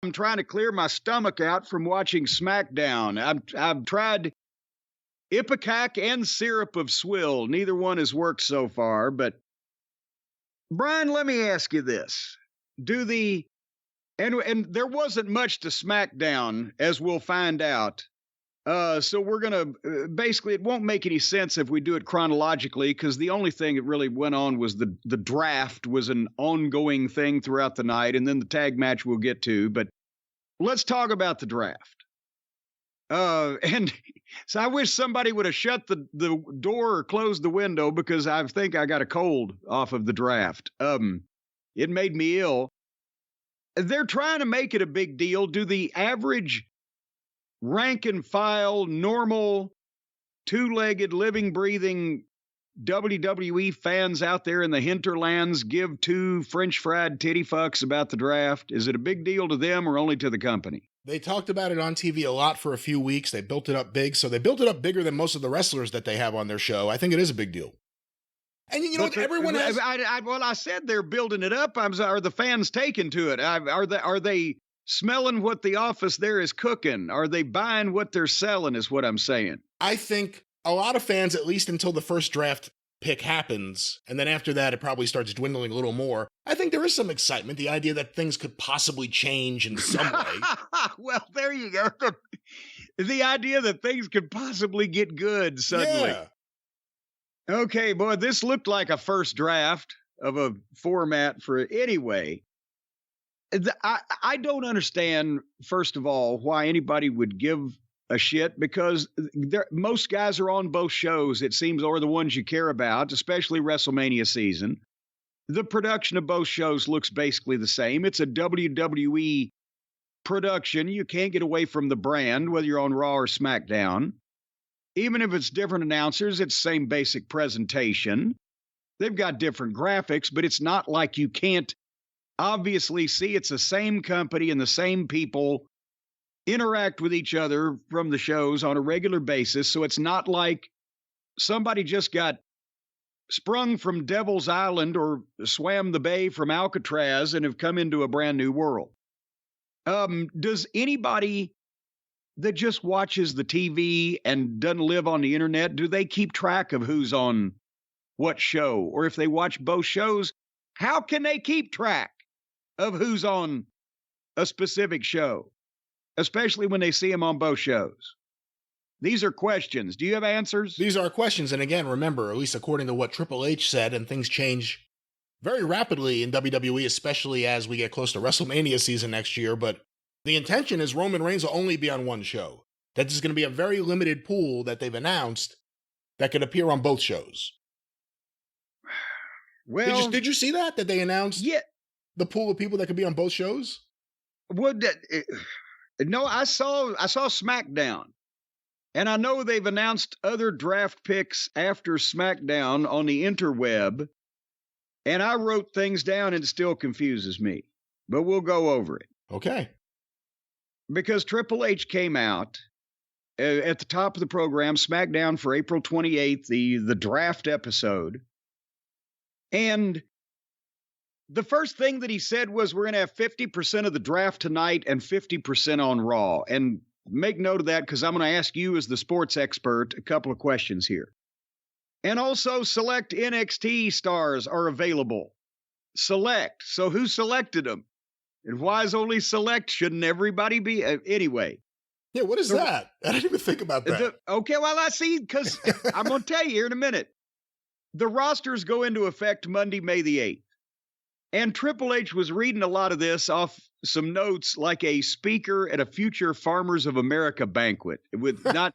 I'm trying to clear my stomach out from watching SmackDown. I've tried Ipecac and syrup of swill. Neither one has worked so far. But Brian, let me ask you this: and there wasn't much to SmackDown, as we'll find out. So we're going to, basically, it won't make any sense if we do it chronologically, because the only thing that really went on was the draft was an ongoing thing throughout the night, and then the tag match we'll get to. But let's talk about the draft. And so I wish somebody would have shut the door or closed the window, because I think I got a cold off of the draft. It made me ill. They're trying to make it a big deal. Do the average rank and file, normal, two-legged, living, breathing WWE fans out there in the hinterlands give two French fried titty fucks about the draft? Is it a big deal to them or only to the company? They talked about it on TV a lot for a few weeks. They built it up big. So they built it up bigger than most of the wrestlers that they have on their show. I think it is a big deal. And you know what? Everyone has. Well, I said they're building it up. Are the fans taking to it? Are they smelling what the office there is cooking? Are they buying what they're selling, is what I'm saying. I think a lot of fans, at least until the first draft pick happens, and then after that, it probably starts dwindling a little more. I think there is some excitement, the idea that things could possibly change in some way. Well, there you go. The idea that things could possibly get good suddenly. Yeah. Okay, boy, this looked like a first draft of a format for anyway. I don't understand, first of all, why anybody would give a shit, because most guys are on both shows, it seems, or the ones you care about, especially WrestleMania season. The production of both shows looks basically the same. It's a WWE production. You can't get away from the brand, whether you're on Raw or SmackDown. Even if it's different announcers, it's the same basic presentation. They've got different graphics, but it's not like you can't obviously see it's the same company and the same people interact with each other from the shows on a regular basis. So it's not like somebody just got sprung from Devil's Island or swam the bay from Alcatraz and have come into a brand new world. Does anybody that just watches the TV and doesn't live on the internet, do they keep track of who's on what show? Or if they watch both shows, how can they keep track of who's on a specific show, especially when they see them on both shows? These are questions. Do you have answers? These are questions. And again, remember, at least according to what Triple H said, and things change very rapidly in WWE, especially as we get close to WrestleMania season next year. But the intention is Roman Reigns will only be on one show. That is going to be a very limited pool that they've announced that could appear on both shows. Well, did you see that they announced? Yeah. The pool of people that could be on both shows? No, I saw SmackDown. And I know they've announced other draft picks after SmackDown on the interweb. And I wrote things down and it still confuses me. But we'll go over it. Okay. Because Triple H came out at the top of the program, SmackDown for April 28th, the draft episode. And the first thing that he said was, we're going to have 50% of the draft tonight and 50% on Raw. And make note of that, because I'm going to ask you as the sports expert a couple of questions here. And also, select NXT stars are available. Select. So who selected them? And why is only select? Shouldn't everybody be? Anyway. Yeah, what is that? I didn't even think about that. Okay, well, I see, because I'm going to tell you here in a minute. The rosters go into effect Monday, May the 8th. And Triple H was reading a lot of this off some notes like a speaker at a future Farmers of America banquet with not,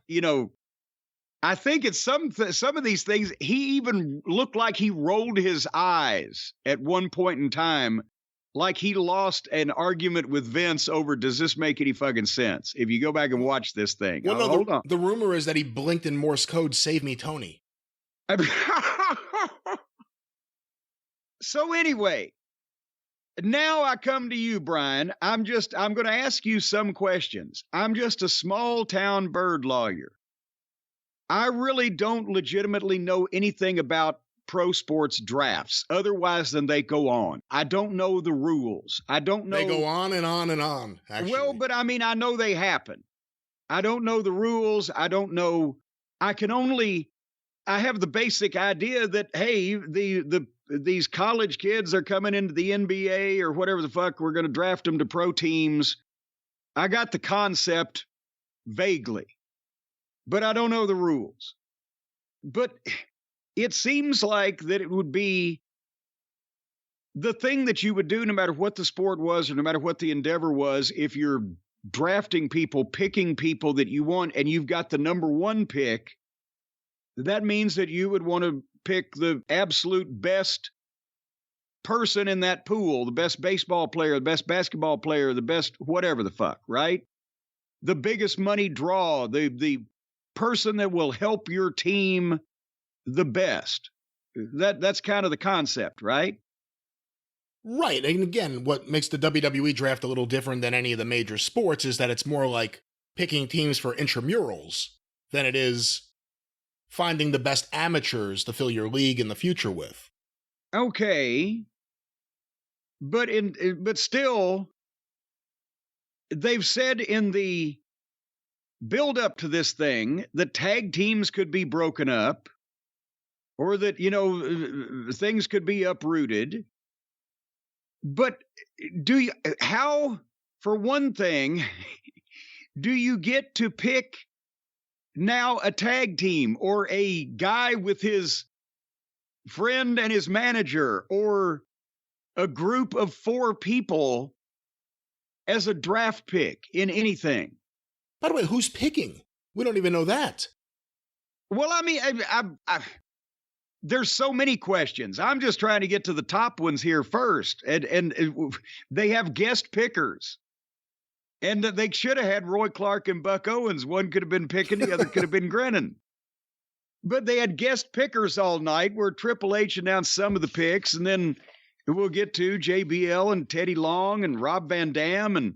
I think it's some of these things. He even looked like he rolled his eyes at one point in time, like he lost an argument with Vince over, does this make any fucking sense? If you go back and watch this thing. Well, hold on. The rumor is that he blinked in Morse code, "Save me, Tony." So anyway, now I come to you, Brian. I'm going to ask you some questions. I'm just a small town bird lawyer. I really don't legitimately know anything about pro sports drafts otherwise than they go on. I don't know the rules. I don't know. They go on and on and on, actually. Well, but I mean, I know they happen. I don't know the rules. I don't know. I have the basic idea that, hey, these college kids are coming into the NBA or whatever the fuck, we're going to draft them to pro teams. I got the concept vaguely, but I don't know the rules. But it seems like that it would be the thing that you would do no matter what the sport was or no matter what the endeavor was. If you're drafting people, picking people that you want, and you've got the number one pick, that means that you would want to pick the absolute best person in that pool, the best baseball player, the best basketball player, the best whatever the fuck, right? The biggest money draw, the person that will help your team the best. That's kind of the concept, right? Right. And again, what makes the WWE draft a little different than any of the major sports is that it's more like picking teams for intramurals than it is finding the best amateurs to fill your league in the future with. Okay. But still, they've said in the build up to this thing that tag teams could be broken up or that, things could be uprooted. But for one thing, do you get to pick now a tag team or a guy with his friend and his manager or a group of 4 people as a draft pick in anything? By the way, who's picking? We don't even know that. Well, I mean, there's so many questions. I'm just trying to get to the top ones here first. And they have guest pickers. And they should have had Roy Clark and Buck Owens. One could have been picking, the other could have been grinning. But they had guest pickers all night where Triple H announced some of the picks. And then we'll get to JBL and Teddy Long and Rob Van Dam and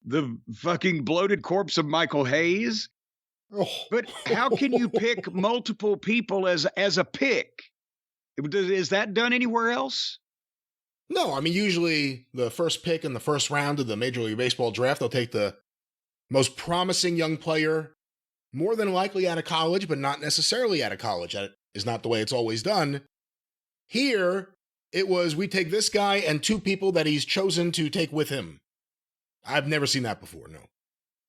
the fucking bloated corpse of Michael Hayes. Oh. But how can you pick multiple people as a pick? Is that done anywhere else? No, I mean, usually the first pick in the first round of the Major League Baseball draft, they'll take the most promising young player, more than likely out of college, but not necessarily out of college. That is not the way it's always done. Here, it was, we take this guy and 2 people that he's chosen to take with him. I've never seen that before, no.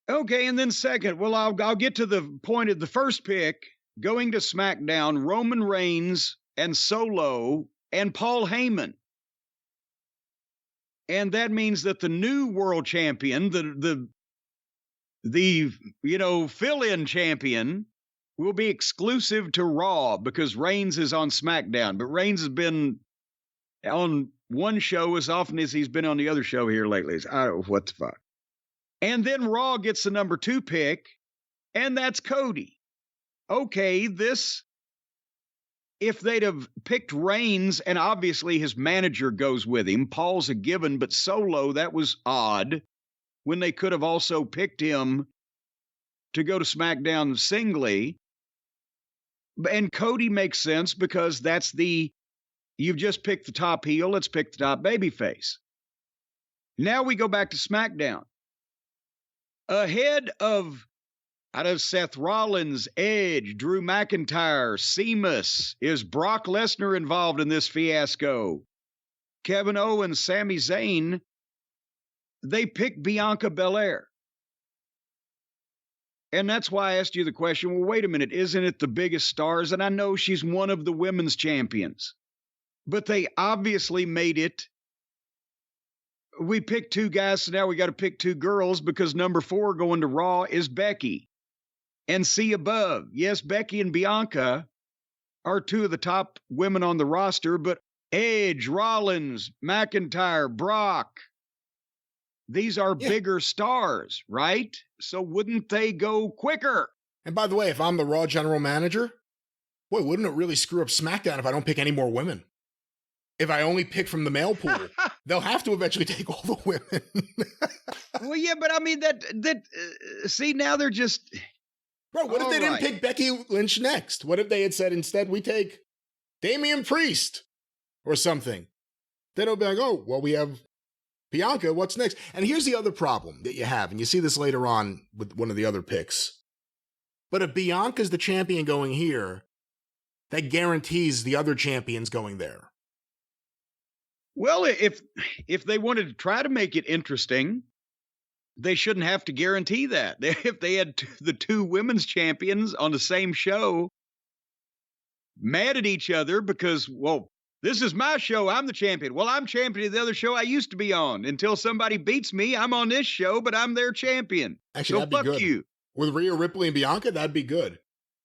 Okay, and then second, well, I'll get to the point of the first pick, going to SmackDown, Roman Reigns and Solo and Paul Heyman. And that means that the new world champion, the fill-in champion, will be exclusive to Raw because Reigns is on SmackDown. But Reigns has been on one show as often as he's been on the other show here lately. I don't know what the fuck. And then Raw gets the number 2 pick, and that's Cody. Okay, if they'd have picked Reigns, and obviously his manager goes with him, Paul's a given, but Solo, that was odd, when they could have also picked him to go to SmackDown singly. And Cody makes sense because you've just picked the top heel, let's pick the top babyface. Now we go back to SmackDown. Ahead of Seth Rollins, Edge, Drew McIntyre, Sheamus, is Brock Lesnar involved in this fiasco? Kevin Owens, Sami Zayn, they picked Bianca Belair. And that's why I asked you the question, well, wait a minute, isn't it the biggest stars? And I know she's one of the women's champions. But they obviously made it. We picked 2 guys, so now we got to pick 2 girls because number 4 going to Raw is Becky. And see above, yes, Becky and Bianca are 2 of the top women on the roster, but Edge, Rollins, McIntyre, Brock, these are bigger stars, right? So wouldn't they go quicker? And by the way, if I'm the Raw general manager, boy, wouldn't it really screw up SmackDown if I don't pick any more women? If I only pick from the male pool, they'll have to eventually take all the women. Well, yeah, but I mean, see, now they're just... Bro, what if they didn't pick Becky Lynch next? What if they had said, instead, we take Damian Priest or something. Then it'll be like, oh, well, we have Bianca, what's next? And here's the other problem that you have, and you see this later on with one of the other picks. But if Bianca's the champion going here, that guarantees the other champions going there. Well, if they wanted to try to make it interesting, they shouldn't have to guarantee that. If they had the two women's champions on the same show mad at each other because, well, this is my show, I'm the champion. Well, I'm champion of the other show I used to be on. Until somebody beats me, I'm on this show, but I'm their champion. Actually, so that'd be fuck good. You. With Rhea Ripley and Bianca, that'd be good.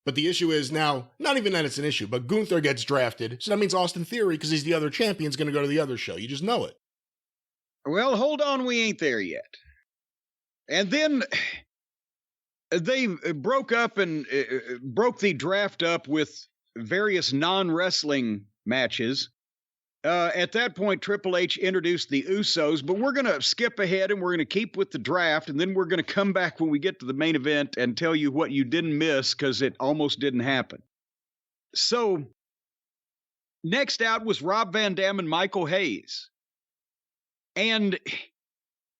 But the issue is now, not even that it's an issue, but Gunther gets drafted. So that means Austin Theory, because he's the other champion, is going to go to the other show. You just know it. Well, hold on, we ain't there yet. And then they broke up and broke the draft up with various non-wrestling matches. At that point, Triple H introduced the Usos, but we're going to skip ahead and we're going to keep with the draft, and then we're going to come back when we get to the main event and tell you what you didn't miss because it almost didn't happen. So, next out was Rob Van Dam and Michael Hayes. And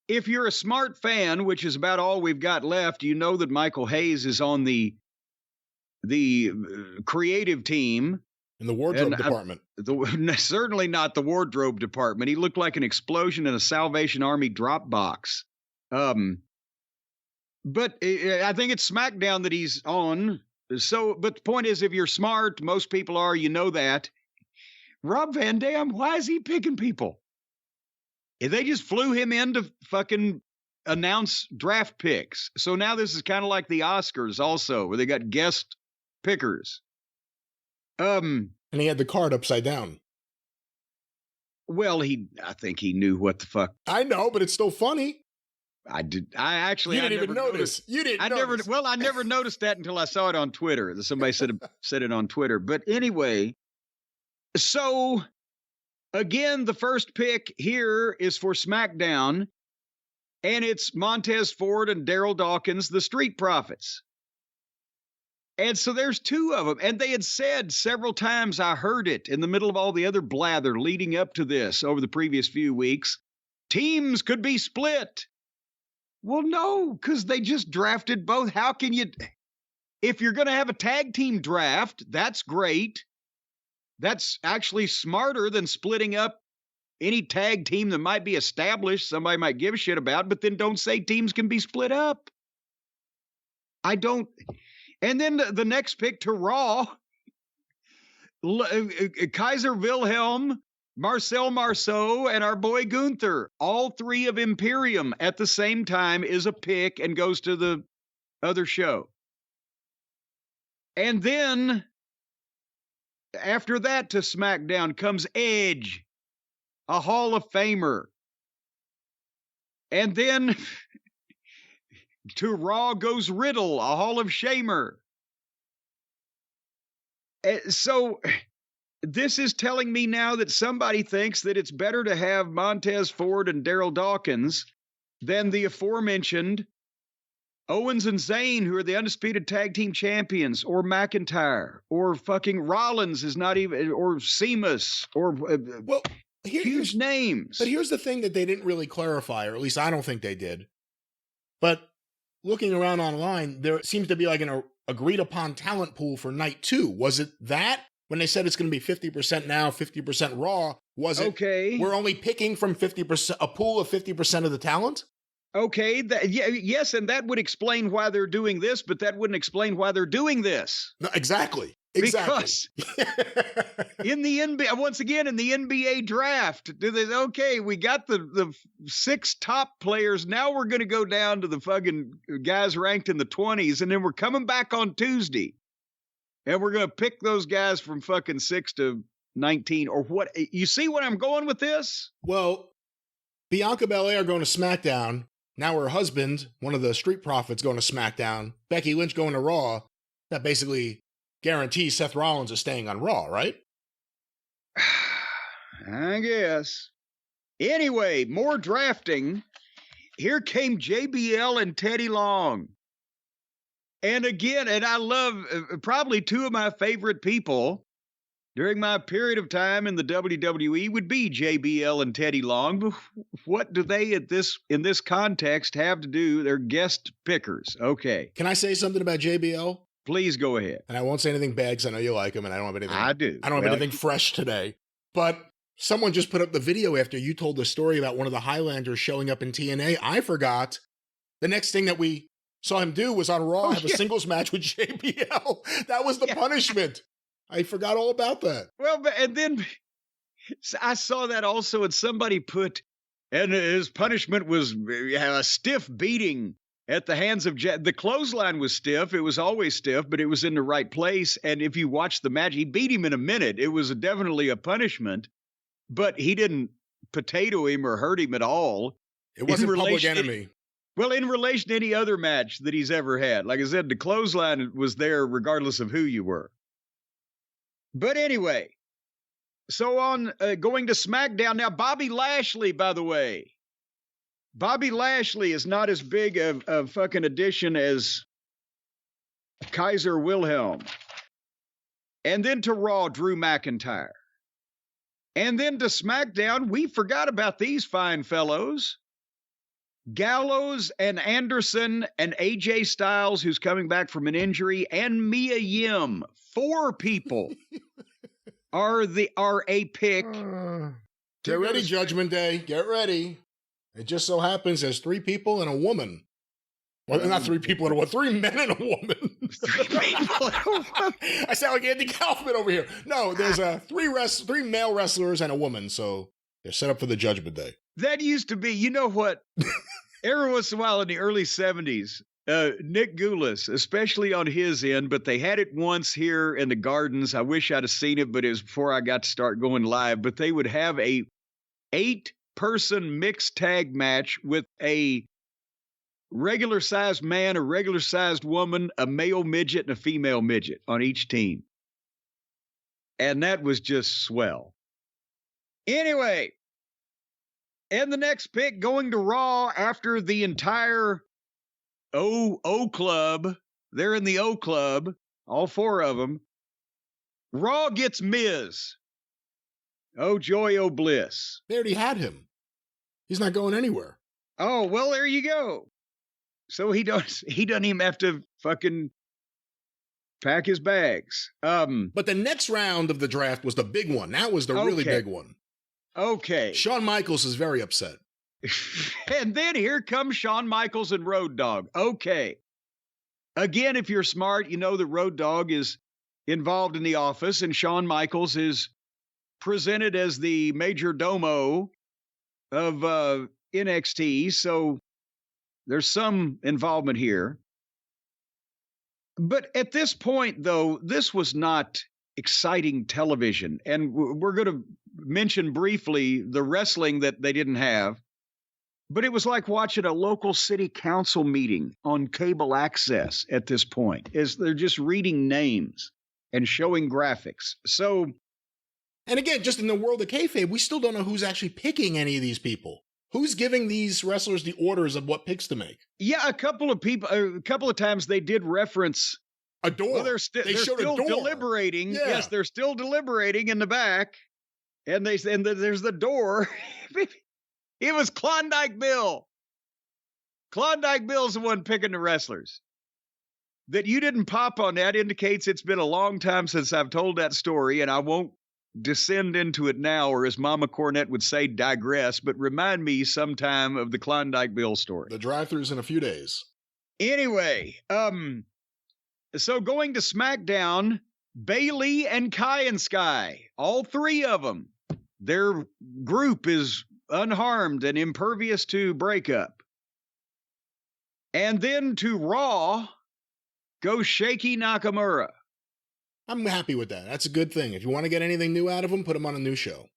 if you're a smart fan, which is about all we've got left, you know that Michael Hayes is on the creative team. In the wardrobe department. Certainly not the wardrobe department. He looked like an explosion in a Salvation Army drop box. But I think it's SmackDown that he's on. So, but the point is, if you're smart, most people are, you know that. Rob Van Dam, why is he picking people? They just flew him in to fucking announce draft picks. So now this is kind of like the Oscars also, where they got guest pickers. And he had the card upside down. Well, I think he knew what the fuck. I know, but it's still funny. I actually. You didn't even notice. You didn't notice. I never noticed that until I saw it on Twitter. Somebody said it on Twitter. But anyway, so again, the first pick here is for SmackDown, and it's Montez Ford and Daryl Dawkins, the Street Profits. And so there's two of them. And they had said several times, I heard it in the middle of all the other blather leading up to this over the previous few weeks, teams could be split. Well, no, because they just drafted both. How can you? If you're going to have a tag team draft, that's great. That's actually smarter than splitting up any tag team that might be established, somebody might give a shit about, but then don't say teams can be split up. I don't. And then the next pick to Raw, Kaiser Wilhelm, Marcel Marceau, and our boy Gunther, all three of Imperium at the same time is a pick and goes to the other show. And then after that to SmackDown comes Edge, a Hall of Famer. And then to Raw goes Riddle, a Hall of Shamer. So this is telling me now that somebody thinks that it's better to have Montez Ford and Daryl Dawkins than the aforementioned Owens and Zayn, who are the undisputed tag team champions, or McIntyre, or fucking Rollins is not even, or Sheamus, or well, huge names. But here's the thing that they didn't really clarify, or at least I don't think they did. But looking around online, there seems to be like an agreed upon talent pool for night 2. Was it that? When they said it's going to be 50% now, 50% Raw, was it? Okay. We're only picking from 50%, a pool of 50% of the talent? Okay. Yes, and that would explain why they're doing this, but that wouldn't explain why they're doing this. No, exactly. Because in the NBA, once again, in the NBA draft, we got the 6 top players. Now we're going to go down to the fucking guys ranked in the 20s, and then we're coming back on Tuesday. And we're going to pick those guys from fucking 6 to 19 or what. You see what I'm going with this? Well, Bianca Belair going to SmackDown. Now her husband, one of the Street Profits, going to SmackDown. Becky Lynch going to Raw. That basically guarantees Seth Rollins is staying on Raw, right? I guess. Anyway, more drafting. Here came JBL and Teddy Long. And again, and I love probably 2 of my favorite people, during my period of time in the WWE would be JBL and Teddy Long. But what do they in this context have to do? They're guest pickers. Okay. Can I say something about JBL? Please go ahead. And I won't say anything bad because I know you like him and I don't have anything. I do. I don't have anything fresh today. But someone just put up the video after you told the story about one of the Highlanders showing up in TNA. I forgot. The next thing that we saw him do was on Raw have a singles match with JBL. That was the punishment. I forgot all about that. Well, and then I saw that also, and somebody put, and his punishment was a stiff beating at the hands of the clothesline was stiff. It was always stiff, but it was in the right place. And if you watch the match, he beat him in a minute. It was definitely a punishment, but he didn't potato him or hurt him at all. It wasn't Public Enemy. Well, in relation to any other match that he's ever had. Like I said, the clothesline was there regardless of who you were. But anyway, so on going to SmackDown. Now, Bobby Lashley, by the way. Bobby Lashley is not as big a fucking addition as Kaiser Wilhelm. And then to Raw, Drew McIntyre. And then to SmackDown, we forgot about these fine fellows. Gallows and Anderson and AJ Styles, who's coming back from an injury, and Mia Yim. 4 people are a pick. Get ready, Judgment Day. Get ready. It just so happens there's 3 people and a woman. Well, not 3 people and a woman. 3 men and a woman. 3 people and a woman. I sound like Andy Kaufman over here. No, there's 3 male wrestlers and a woman, so they're set up for the Judgment Day. That used to be, you know what? Every once in a while in the early 70s, Nick Goulas, especially on his end, but they had it once here in the Gardens. I wish I'd have seen it, but it was before I got to start going live. But they would have a 8-person mixed tag match with a regular-sized man, a regular-sized woman, a male midget, and a female midget on each team. And that was just swell. Anyway, and the next pick going to Raw after the entire O Club. They're in the O Club, all 4 of them. Raw gets Miz. Oh, joy, oh, bliss. They already had him. He's not going anywhere. Oh, well, there you go. So he doesn't even have to fucking pack his bags. But the next round of the draft was the big one. That was the really big one. Okay. Shawn Michaels is very upset. And then here comes Shawn Michaels and Road Dogg. Okay. Again, if you're smart, you know that Road Dogg is involved in the office, and Shawn Michaels is presented as the major domo of NXT. So there's some involvement here. But at this point, though, this was not exciting television. And we're going to mention briefly the wrestling that they didn't have. But it was like watching a local city council meeting on cable access at this point, as they're just reading names and showing graphics. So, and again, just in the world of kayfabe, we still don't know who's actually picking any of these people. Who's giving these wrestlers the orders of what picks to make? Yeah, a couple of times they did reference a door. Well, they're still deliberating. Yeah. Yes, they're still deliberating in the back, and there's the door. It was Klondike Bill. Klondike Bill's the one picking the wrestlers. That you didn't pop on that indicates it's been a long time since I've told that story, and I won't descend into it now, or as Mama Cornette would say, digress, but remind me sometime of the Klondike Bill story. The drive-thru's in a few days. Anyway, so going to SmackDown, Bayley and Kai and Sky, all 3 of them, their group is unharmed and impervious to breakup. And then to Raw goes Shaky Nakamura. I'm happy with that. That's a good thing. If you want to get anything new out of him, put him on a new show.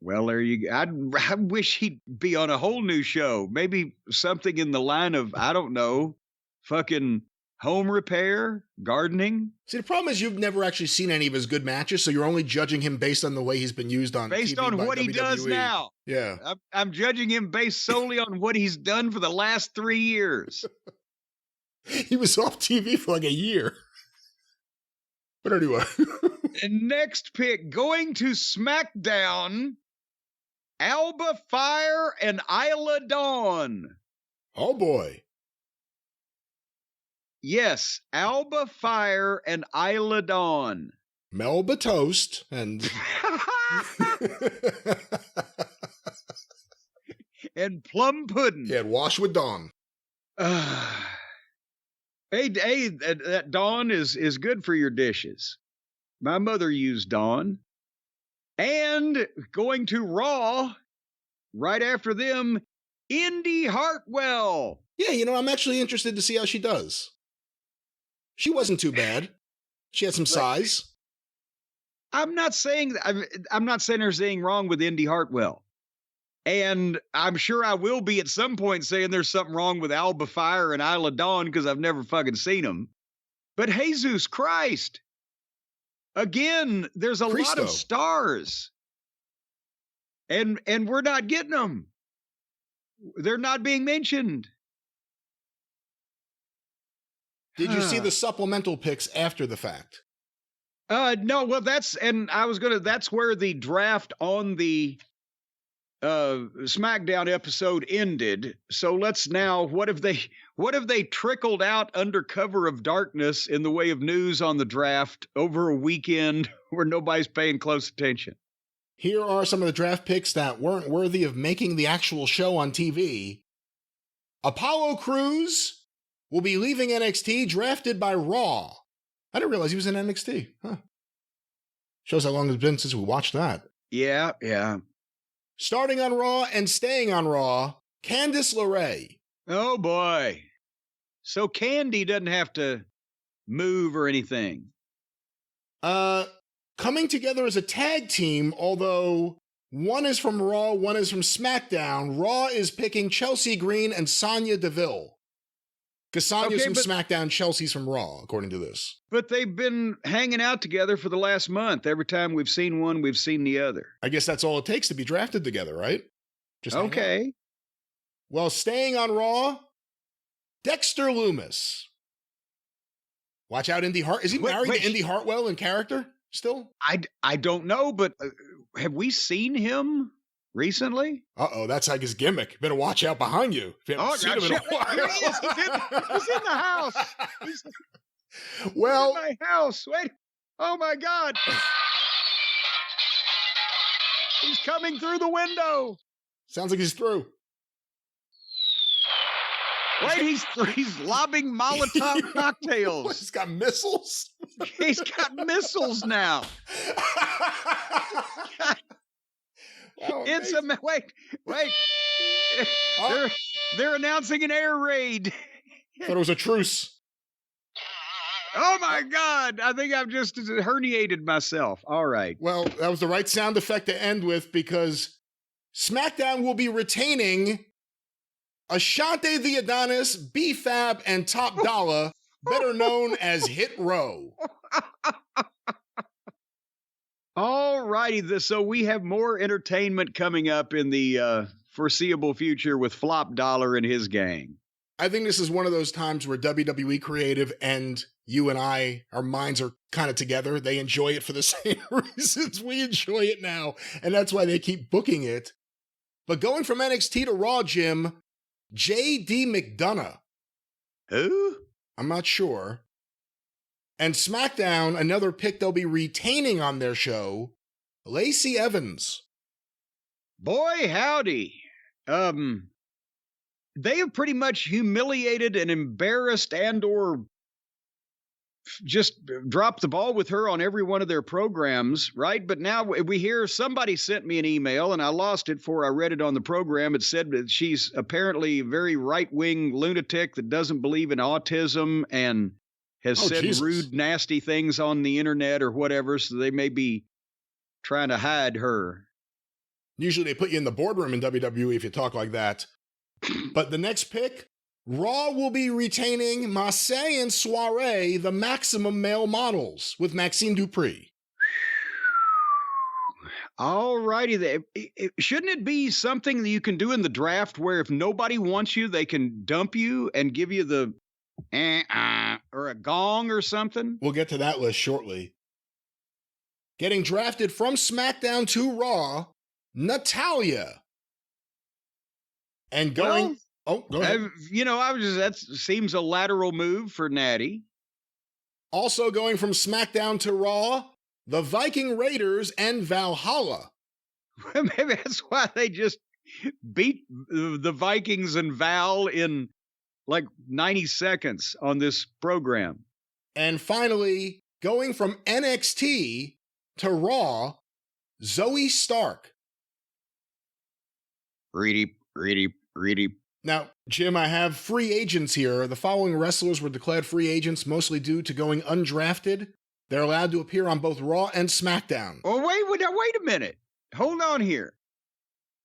Well, there you go. I wish he'd be on a whole new show. Maybe something in the line of, I don't know, fucking home repair, gardening. See, the problem is you've never actually seen any of his good matches, so you're only judging him based on the way he's been used on based TV on by what WWE. He does now. Yeah. I'm judging him based solely on what he's done for the last 3 years. He was off TV for like a year. But anyway. Next pick, going to SmackDown, Alba Fire and Isla Dawn. Oh, boy. Yes, Alba Fire and Isla Dawn. Melba Toast and... and Plum Pudding. Yeah, wash with Dawn. Hey, that Dawn is good for your dishes. My mother used Dawn. And going to Raw, right after them, Indy Hartwell. Yeah, I'm actually interested to see how she does. She wasn't too bad. She had some size. I'm not saying there's anything wrong with Indy Hartwell. And I'm sure I will be at some point saying there's something wrong with Alba Fire and Isla Dawn because I've never fucking seen them. But Jesus Christ. Again, there's a lot of stars. And we're not getting them. They're not being mentioned. Did you see the supplemental picks after the fact? No, well, that's where the draft on the SmackDown episode ended. So let's now, what have they trickled out under cover of darkness in the way of news on the draft over a weekend where nobody's paying close attention? Here are some of the draft picks that weren't worthy of making the actual show on TV. Apollo Crews will be leaving NXT, drafted by Raw. I didn't realize he was in NXT. Huh. Shows how long it's been since we watched that. Yeah. Starting on Raw and staying on Raw, Candice LeRae. Oh, boy. So Candy doesn't have to move or anything. Coming together as a tag team, although one is from Raw, one is from SmackDown. Raw is picking Chelsea Green and Sonya Deville. Because Sonya's from SmackDown, Chelsea's from Raw, according to this. But they've been hanging out together for the last month. Every time we've seen one, we've seen the other. I guess that's all it takes to be drafted together, right? Just okay. Well, staying on Raw, Dexter Lumis. Watch out, Indy Hart. Is he married to Indy Hartwell in character still? I don't know, but have we seen him recently? Uh-oh, that's like his gimmick. Better watch out behind you. If you haven't seen him in a while. Here he is. He's in the house. He's in my house. Wait. Oh, my God. He's coming through the window. Sounds like he's through. Wait, he's lobbing Molotov cocktails. He's got missiles? He's got missiles now. Oh, wait. They're announcing an air raid. Thought it was a truce. Oh my God. I think I've just herniated myself. All right. Well, that was the right sound effect to end with because SmackDown will be retaining Ashante the Adonis, B-Fab, and Top Dollar, better known as Hit Row. All righty. So we have more entertainment coming up in the foreseeable future with Flop Dollar and his gang. I think this is one of those times where WWE Creative and you and I, our minds are kind of together. They enjoy it for the same reasons we enjoy it now, and that's why they keep booking it. But going from NXT to Raw, Jim, J.D. McDonough. Who? I'm not sure. And SmackDown, another pick they'll be retaining on their show, Lacey Evans. Boy, howdy. They have pretty much humiliated and embarrassed and or just dropped the ball with her on every one of their programs, right? But now we hear somebody sent me an email, and I lost it before I read it on the program. It said that she's apparently a very right-wing lunatic that doesn't believe in autism and has said rude, nasty things on the internet or whatever, so they may be trying to hide her. Usually they put you in the boardroom in WWE if you talk like that. But the next pick, Raw will be retaining Marseille and Soiree, the maximum male models, with Maxime Dupree. All righty. Shouldn't it be something that you can do in the draft where if nobody wants you, they can dump you and give you the or a gong or something? We'll get to that list shortly. getting drafted from SmackDown to Raw, Natalya. And going... Go ahead. That seems a lateral move for Natty. Also going from SmackDown to Raw, the Viking Raiders and Valhalla. Maybe that's why they just beat the Vikings and Val in like 90 seconds on this program. And finally, going from NXT to Raw, Zoe Stark. Reedy. Now, Jim, I have free agents here. The following wrestlers were declared free agents mostly due to going undrafted. They're allowed to appear on both Raw and SmackDown. Oh, wait a minute. Hold on here.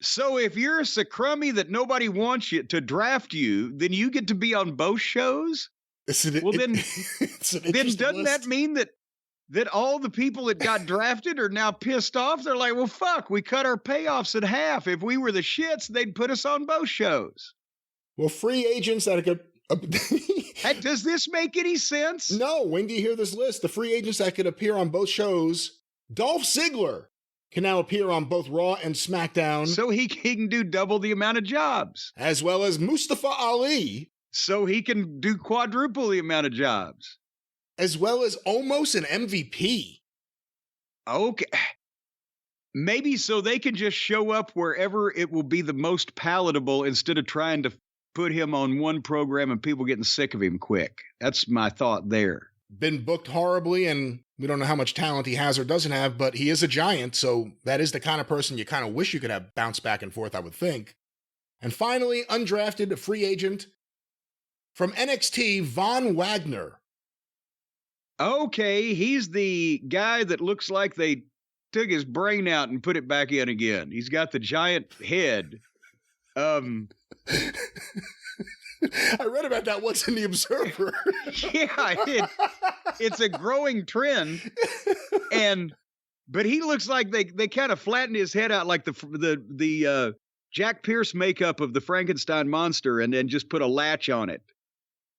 So if you're so crummy that nobody wants you to draft you, then you get to be on both shows? Then doesn't that mean that all the people that got drafted are now pissed off? They're like, well, fuck, we cut our payoffs in half. If we were the shits, they'd put us on both shows. Well, free agents that could... Does this make any sense? No. When do you hear this list? The free agents that could appear on both shows, Dolph Ziggler can now appear on both Raw and SmackDown. So he can do double the amount of jobs. As well as Mustafa Ali. So he can do quadruple the amount of jobs. As well as almost an MVP. Okay. Maybe so they can just show up wherever it will be the most palatable instead of trying to put him on one program and people getting sick of him quick. That's my thought there. Been booked horribly, and we don't know how much talent he has or doesn't have, but he is a giant, so that is the kind of person you kind of wish you could have bounce back and forth, I would think. And finally, undrafted, a free agent from NXT, Von Wagner. Okay, he's the guy that looks like they took his brain out and put it back in again. He's got the giant head. I read about that once in the Observer. Yeah, it's a growing trend, but he looks like they kind of flattened his head out like the Jack Pierce makeup of the Frankenstein monster, and then just put a latch on it.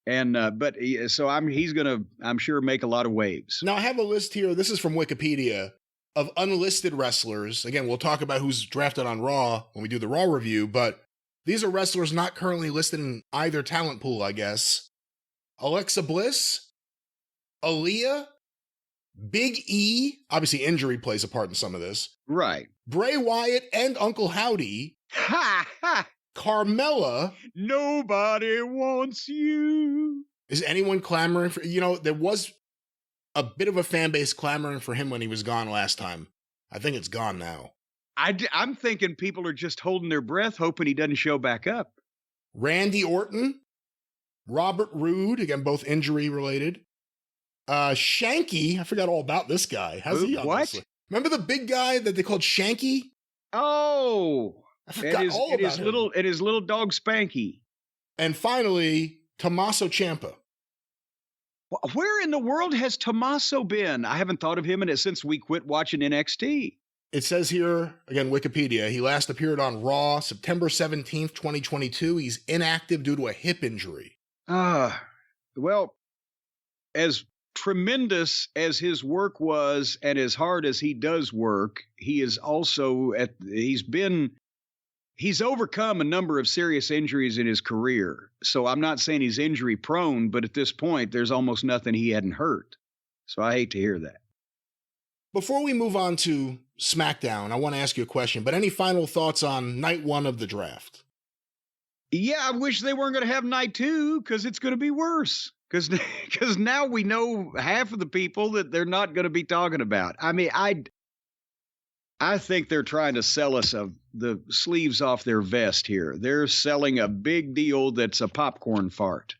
And he's gonna, I'm sure, make a lot of waves. Now I have a list here. This is from Wikipedia of unlisted wrestlers. Again, we'll talk about who's drafted on Raw when we do the Raw review, but these are wrestlers not currently listed in either talent pool, I guess. Alexa Bliss, Aaliyah, Big E, obviously injury plays a part in some of this. Right. Bray Wyatt and Uncle Howdy. Ha ha! Carmella. Nobody wants you. Is anyone clamoring for, there was a bit of a fan base clamoring for him when he was gone last time. I think it's gone now. I'm thinking people are just holding their breath, hoping he doesn't show back up. Randy Orton, Robert Roode, again, both injury related. Shanky, I forgot all about this guy. How's he on this? Remember the big guy that they called Shanky? Oh, I forgot all about him. It is little dog Spanky. And finally, Tommaso Ciampa. Where in the world has Tommaso been? I haven't thought of him since we quit watching NXT. It says here, again, Wikipedia, he last appeared on Raw September 17th, 2022. He's inactive due to a hip injury. Well, as tremendous as his work was and as hard as he does work, he is also he's overcome a number of serious injuries in his career. So I'm not saying he's injury prone, but at this point, there's almost nothing he hadn't hurt. So I hate to hear that. Before we move on to SmackDown, I want to ask you a question, but any final thoughts on night one of the draft? Yeah, I wish they weren't going to have night two, because it's going to be worse. Because now we know half of the people that they're not going to be talking about. I mean, I think they're trying to sell us the sleeves off their vest here. They're selling a big deal that's a popcorn fart.